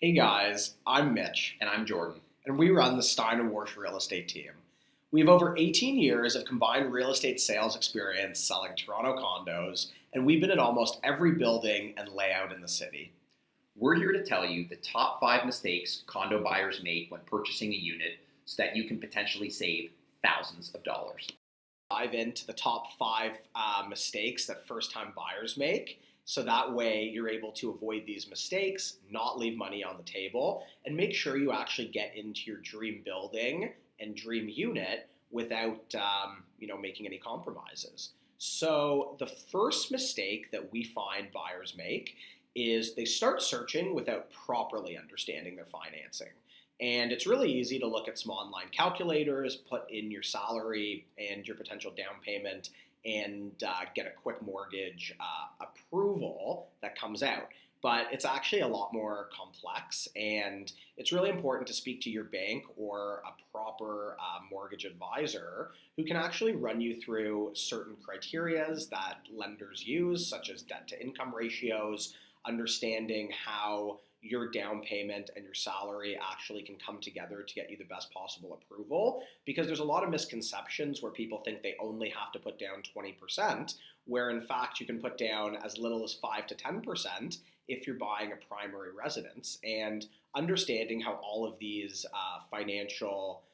Hey guys, I'm Mitch, And I'm Jordan. and we run the Stein and Warsh real estate team. We have over 18 years of combined real estate sales experience selling Toronto condos, and we've been in almost every building and layout in the city. We're here to tell you the top 5 mistakes condo buyers make when purchasing a unit so that you can potentially save thousands of dollars. Dive into the top five mistakes that first time buyers make. So that way you're able to avoid these mistakes, not leave money on the table, and make sure you actually get into your dream building and dream unit without making any compromises. So the first mistake that we find buyers make is they start searching without properly understanding their financing. And it's really easy to look at some online calculators, put in your salary and your potential down payment, and get a quick mortgage approval that comes out. But it's actually a lot more complex, and it's really important to speak to your bank or a proper mortgage advisor who can actually run you through certain criterias that lenders use, such as debt to income ratios, understanding how your down payment and your salary actually can come together to get you the best possible approval, because there's a lot of misconceptions where people think they only have to put down 20%, where in fact you can put down as little as 5 to 10% if you're buying a primary residence. And understanding how all of these financial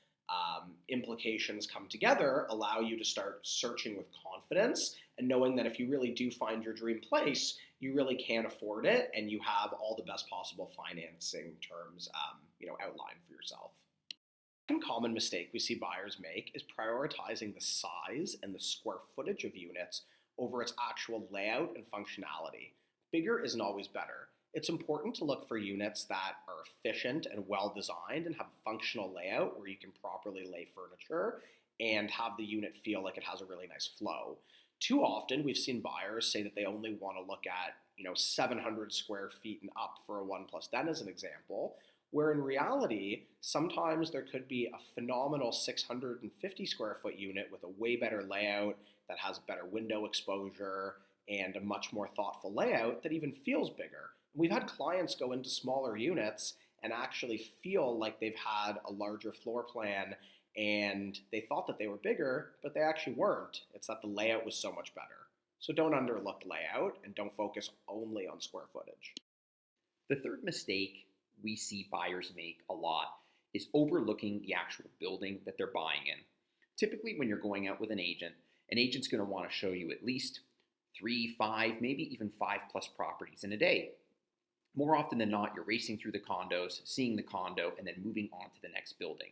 implications come together allow you to start searching with confidence and knowing that if you really do find your dream place, you really can afford it and you have all the best possible financing terms outlined for yourself. One common mistake we see buyers make is prioritizing the size and the square footage of units over its actual layout and functionality. Bigger isn't always better. It's important to look for units that are efficient and well designed and have a functional layout where you can properly lay furniture and have the unit feel like it has a really nice flow. Too often we've seen buyers say that they only want to look at 700 square feet and up for a 1+den as an example, where in reality sometimes there could be a phenomenal 650 square foot unit with a way better layout that has better window exposure and a much more thoughtful layout that even feels bigger. We've had clients go into smaller units and actually feel like they've had a larger floor plan and they thought that they were bigger, but they actually weren't. It's that the layout was so much better. So don't underlook layout and don't focus only on square footage. The third mistake we see buyers make a lot is overlooking the actual building that they're buying in. Typically, when you're going out with an agent's going to want to show you at least 3, 5, maybe even 5+ properties in a day. More often than not, you're racing through the condos, seeing the condo, and then moving on to the next building.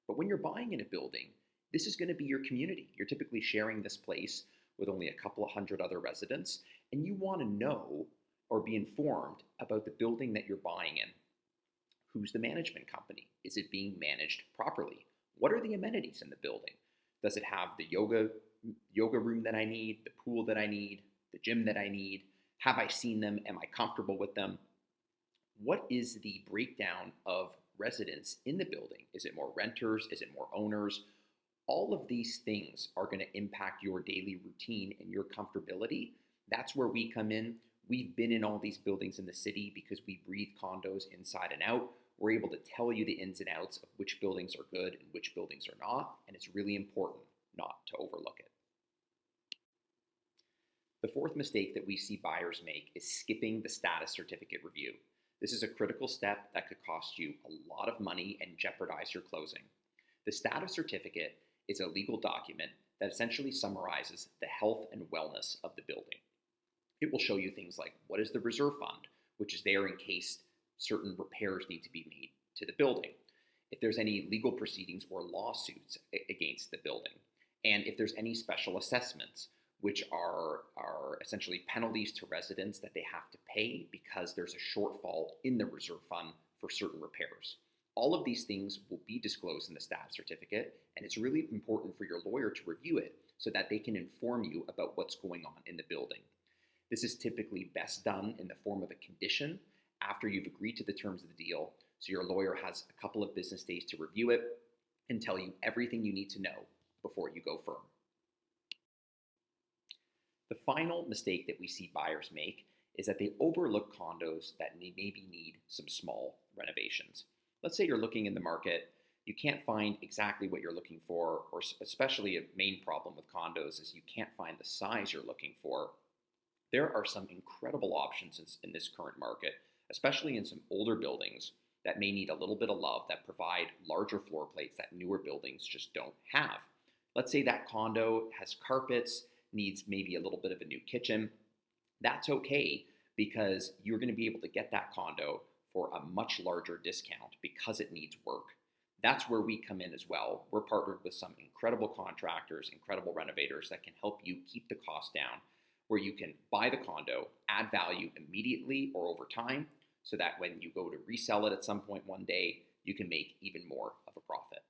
But when you're buying in a building, this is going to be your community. You're typically sharing this place with only a couple of hundred other residents, and you want to know or be informed about the building that you're buying in. Who's the management company? Is it being managed properly? What are the amenities in the building? Does it have the yoga room that I need, the pool that I need, the gym that I need? Have I seen them? Am I comfortable with them? What is the breakdown of residents in the building? Is it more renters? Is it more owners? All of these things are going to impact your daily routine and your comfortability. That's where we come in. We've been in all these buildings in the city because we breathe condos inside and out. We're able to tell you the ins and outs of which buildings are good and which buildings are not, and it's really important not to overlook it. The fourth mistake that we see buyers make is skipping the status certificate review. This is a critical step that could cost you a lot of money and jeopardize your closing. The status certificate is a legal document that essentially summarizes the health and wellness of the building. It will show you things like what is the reserve fund, which is there in case certain repairs need to be made to the building, if there's any legal proceedings or lawsuits against the building, and if there's any special assessments, which are essentially penalties to residents that they have to pay because there's a shortfall in the reserve fund for certain repairs. All of these things will be disclosed in the status certificate, and it's really important for your lawyer to review it so that they can inform you about what's going on in the building. This is typically best done in the form of a condition after you've agreed to the terms of the deal, so your lawyer has a couple of business days to review it and tell you everything you need to know before you go firm. The final mistake that we see buyers make is that they overlook condos that maybe need some small renovations. Let's say you're looking in the market, you can't find exactly what you're looking for, or especially a main problem with condos is you can't find the size you're looking for. There are some incredible options in this current market, especially in some older buildings that may need a little bit of love, that provide larger floor plates that newer buildings just don't have. Let's say that condo has carpets, needs maybe a little bit of a new kitchen. That's okay, because you're going to be able to get that condo for a much larger discount because it needs work. That's where we come in as well. We're partnered with some incredible contractors, incredible renovators that can help you keep the cost down, where you can buy the condo, add value immediately or over time, so that when you go to resell it at some point one day, you can make even more of a profit.